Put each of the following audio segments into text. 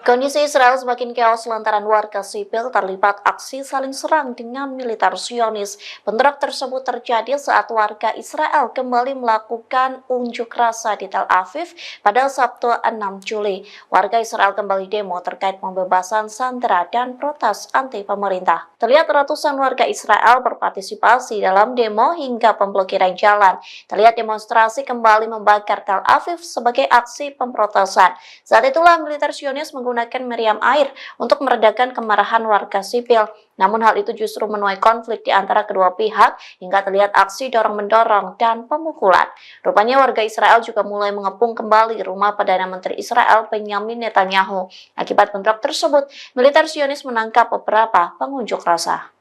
Kondisi Israel semakin chaos lantaran warga sipil terlibat aksi saling serang dengan militer Zionis. Bentrok tersebut terjadi saat warga Israel kembali melakukan unjuk rasa di Tel Aviv pada Sabtu 6 Juli. Warga Israel kembali demo terkait pembebasan sandera dan protes anti pemerintah. Terlihat ratusan warga Israel berpartisipasi dalam demo hingga pemblokiran jalan. Terlihat demonstrasi kembali membakar Tel Aviv sebagai aksi pemprotesan. Saat itulah militer Zionis menggunakan meriam air untuk meredakan kemarahan warga sipil. Namun hal itu justru menuai konflik di antara kedua pihak hingga terlihat aksi dorong-mendorong dan pemukulan. Rupanya warga Israel juga mulai mengepung kembali rumah Perdana Menteri Israel Benjamin Netanyahu. Akibat bentrok tersebut, militer Zionis menangkap beberapa pengunjuk rasa.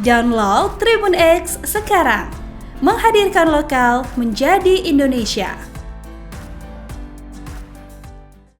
Download Tribun X sekarang, menghadirkan lokal menjadi Indonesia.